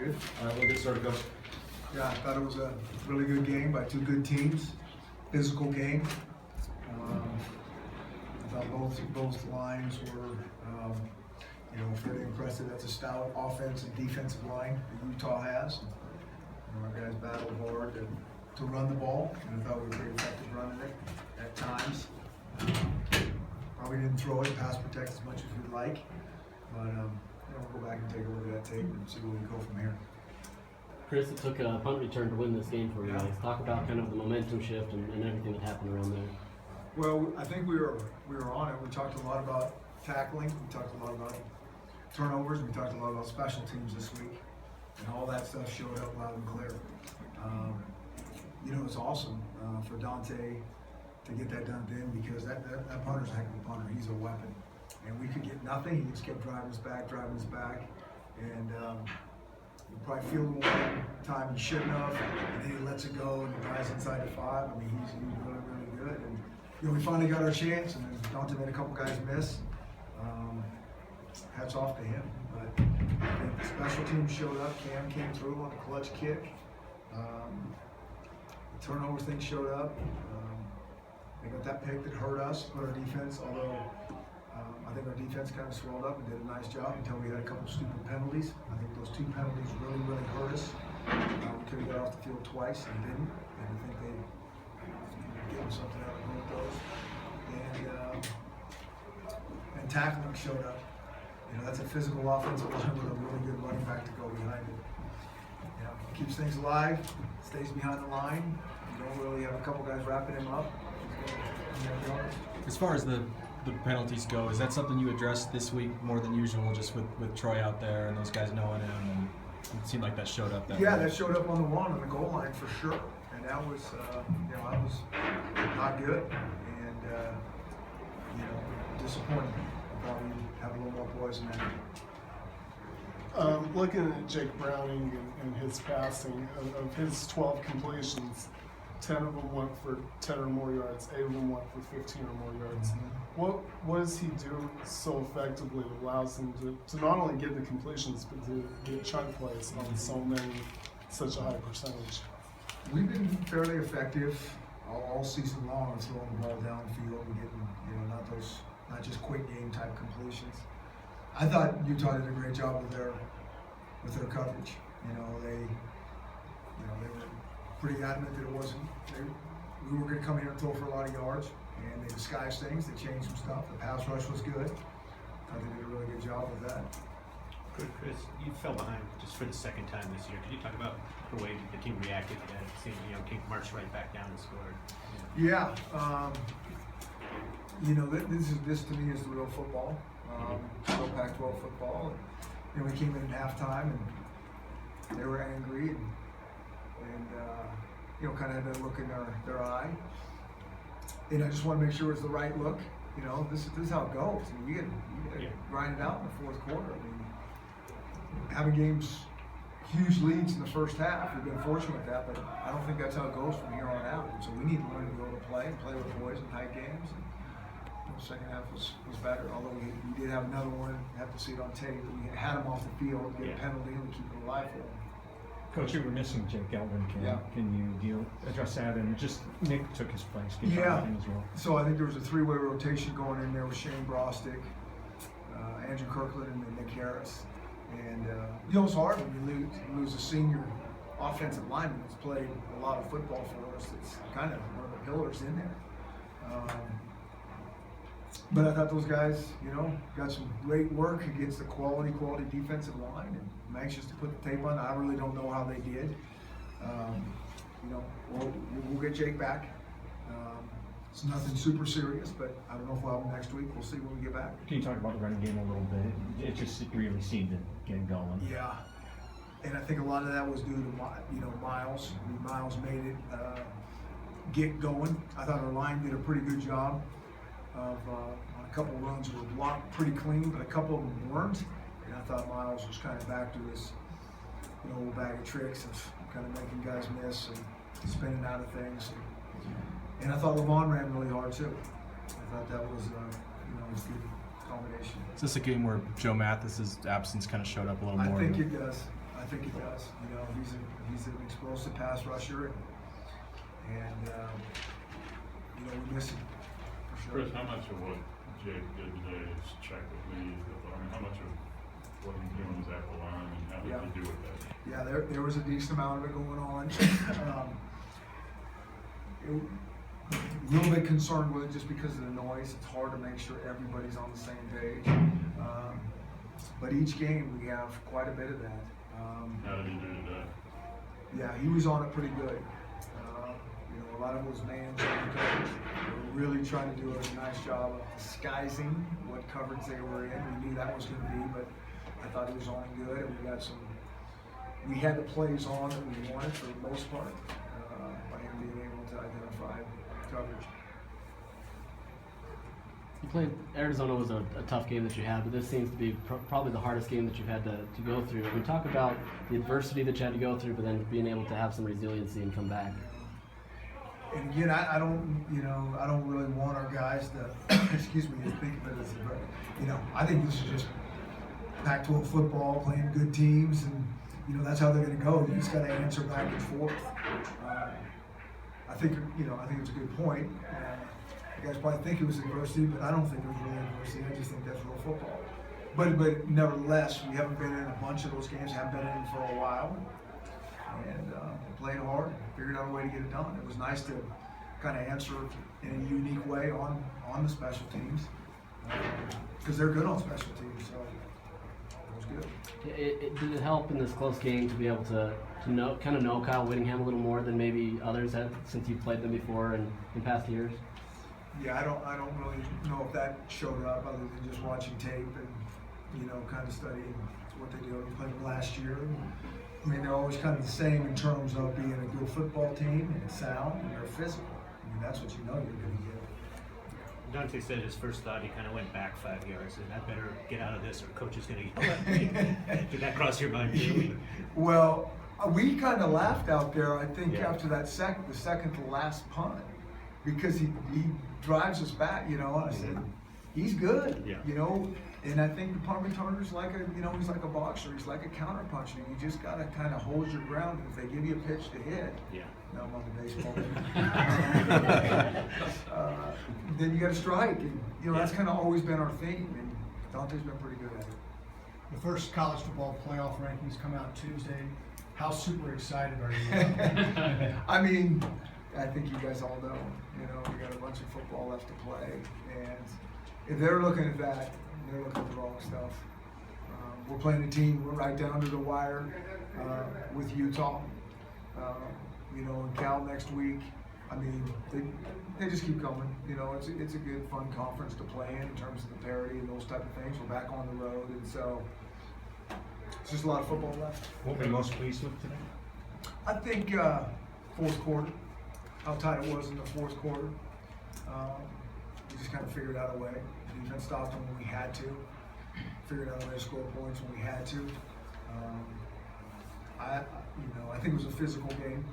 Good. We'll get started, Coach. Yeah, I thought it was a really good game by two good teams. Physical game. I thought both lines were, fairly impressive. That's a stout offensive and defensive line that Utah has. Our guys battled hard to run the ball, and I thought we were pretty effective running it at times. Probably didn't throw it, pass protect as much as we'd like, but we'll go back and take a look at that tape and see where we go from here. Chris, it took a punt return to win this game for you guys. Yeah. Talk about kind of the momentum shift and everything that happened around there. Well, I think we were on it. We talked a lot about tackling. We talked a lot about turnovers. We talked a lot about special teams this week, and all that stuff showed up loud and clear. It's awesome for Dante to get that done then, because that punter's a heck of a punter. He's a weapon, and we could get nothing. He just kept driving us back, and we probably fielded one time he shouldn't have, and then he lets it go, and the guy's inside the 5. I mean, he's really, really good. And we finally got our chance, and then Dante made a couple guys miss. Hats off to him. But I think the special teams showed up. Cam came through on a clutch kick. The turnover thing showed up. They got that pick that hurt us, hurt our defense, although I think our defense kind of swelled up and did a nice job until we had a couple stupid penalties. I think those 2 penalties really, really hurt us. We could have got off the field twice and didn't, and I think they gave us something out of both those. And tackling showed up. That's a physical offensive line with a really good running back to go behind it. Keeps things alive, stays behind the line. You don't really have a couple guys wrapping him up. As far as the penalties go, is that something you addressed this week more than usual, just with Troy out there and those guys knowing him? And it seemed like that showed up. That showed up on the run on the goal line for sure, and that was that was not good and disappointing. I thought we'd have a little more poise in that. Looking at Jake Browning and his passing, of his 12 completions, 10 of them went for 10 or more yards, 8 of them went for 15 or more yards. Mm-hmm. What does he do so effectively that allows him to not only get the completions, but to get chunk plays on such a high percentage? We've been fairly effective all season long on throwing the ball downfield and getting, not just quick game type completions. I thought Utah did a great job with their coverage. They were pretty adamant that it wasn't. We were going to come here and throw for a lot of yards, and they disguised things. They changed some stuff. The pass rush was good. I think they did a really good job with that. Good, Chris. You fell behind just for the second time this year. Could you talk about the way the team reacted to that? Seeing King marched right back down and scored. Yeah. This to me is the real football. Real Pac-12 football. We came in at halftime and they were angry and kind of had that look in their eye. And I just want to make sure it's the right look. This is how it goes. You get grind it out in the fourth quarter. Having games, huge leads in the first half, we've been fortunate with that, but I don't think that's how it goes from here on out. And so we need to learn to go to play with boys in tight games. The second half was better, although we did have another one. Have to see it on tape. We had him off the field, get a penalty, and we keep it alive for him. Coach, you were missing Jake Gelvin. Can you address that? And just Nick took his place. Can you talk about him as well? So I think there was a 3-way rotation going in there with Shane Brostick, Andrew Kirkland, and then Nick Harris. And it's hard when you lose a senior offensive lineman that's played a lot of football for us. It's kind of one of the pillars in there. But I thought those guys, got some great work against the quality defensive line, and I'm anxious to put the tape on. I really don't know how they did. We'll get Jake back. It's nothing super serious, but I don't know if we'll have him next week. We'll see when we get back. Can you talk about the running game a little bit? It just really seemed to get going. Yeah, and I think a lot of that was due to Miles. Miles made it get going. I thought our line did a pretty good job of on a couple of runs were blocked pretty clean, but a couple of them weren't. And I thought Miles was kind of back to his old bag of tricks of kind of making guys miss and spinning out of things. And I thought Lavon ran really hard too. I thought that was a good combination. Is this a game where Joe Mathis's absence kind of showed up a little more? I think it does. I think it does. You know, he's an explosive pass rusher, and you know, we miss him for sure. Chris, how much of what Jake did today is check with Lee? I mean, how much of what he's doing is at the line, and how did he do with that? Yeah, there was a decent amount of it going on. A little bit concerned with it just because of the noise. It's hard to make sure everybody's on the same page. But each game we have quite a bit of that. How did he do today? Yeah, he was on it pretty good. You know, a lot of it was man coverage. We were really trying to do a nice job of disguising what coverage they were in. We knew that was going to be, but I thought he was on good, and we had the plays on that we wanted for the most part by him being able to identify coverage. You played Arizona was a tough game that you had, but this seems to be probably the hardest game that you've had to go through. I mean, talk about the adversity that you had to go through, but then being able to have some resiliency and come back. And again, I don't really want our guys to, excuse me, to think of it as I think this is just Pac-12 football, playing good teams, and that's how they're going to go. You just got to answer back and forth. I think it's a good point. You guys probably think it was adversity, but I don't think it was really adversity. I just think that's real football. But nevertheless, we haven't been in a bunch of those games. Haven't been in for a while, and played hard. Figured out a way to get it done. It was nice to kind of answer in a unique way on the special teams because they're good on special teams. So it was good. Did it help in this close game to be able to know Kyle Whittingham a little more than maybe others have since you've played them before and in past years? Yeah, I don't really know if that showed up other than just watching tape and kind of studying what they do. We played them last year. I mean, they're always kind of the same in terms of being a good football team and sound, and they're physical. I mean, that's what you know you're going to get. Dante said his first thought he kind of went back 5 yards, and I better get out of this or coach is going to yell at me. Did that cross your mind? Well, we kind of laughed out there, I think, after that the second to last punt, because he drives us back, and I said, he's good, and I think the punt returner's like he's like a boxer, he's like a counter puncher. You just got to kind of hold your ground, and if they give you a pitch to hit, now I'm on the baseball then you got to strike, and that's kind of always been our theme, and Dante's been pretty good at it. The first college football playoff rankings come out Tuesday. How super excited are you? I mean, I think you guys all know, we got a bunch of football left to play, and if they're looking at that, they're looking at the wrong stuff. We're playing a team, we're right down to the wire with Utah, and Cal next week. I mean, they just keep coming. It's a good, fun conference to play in terms of the parity and those type of things. We're back on the road, and so it's just a lot of football left. What were you most pleased with today? I think fourth quarter, how tight it was in the fourth quarter. We just kind of figured out a way. The defense stopped them when we had to. Figured out a way to score points when we had to. I think it was a physical game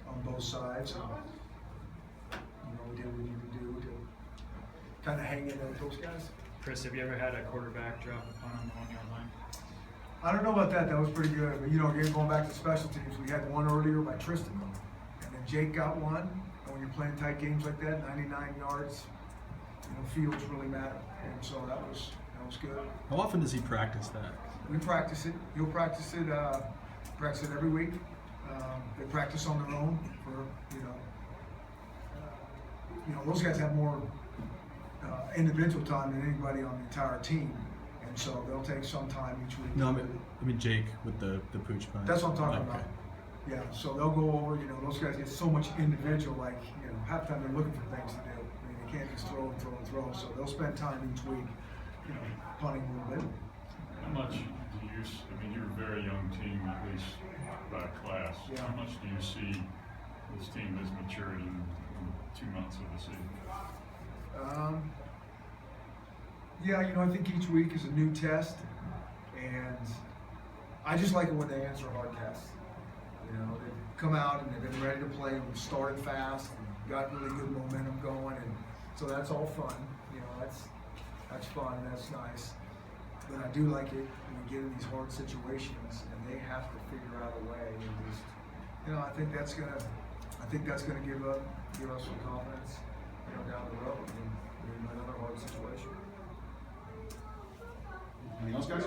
on both sides. We did what we needed to do to kind of hang in there with those guys. Chris, have you ever had a quarterback drop a punt on the 1 yard line? I don't know about that. That was pretty good. But again, going back to special teams, we had one earlier by Tristan, and then Jake got one. And when you're playing tight games like that, 99 yards, fields really matter. And so that was good. How often does he practice that? We practice it. He'll practice it every week. They practice on their own for those guys have more individual time than anybody on the entire team, and so they'll take some time each week. No, I mean Jake with the pooch punt. That's what I'm talking about. Yeah, so they'll go over. Those guys get so much individual. Like half the time they're looking for things to do. I mean, they can't just throw and throw and throw. So they'll spend time each week, punting a little bit. How much do you? I mean, you're a very young team, at least by class. Yeah. How much do you see this team has matured in 2 months of the season? I think each week is a new test, and I just like it when they answer hard tests. They've come out and they've been ready to play. We started fast and got really good momentum going, and so that's all fun. That's fun. That's nice. But I do like it when we get in these hard situations and they have to figure out a way and just, I think that's gonna give us some confidence, down the road in another hard situation. Anything else, guys?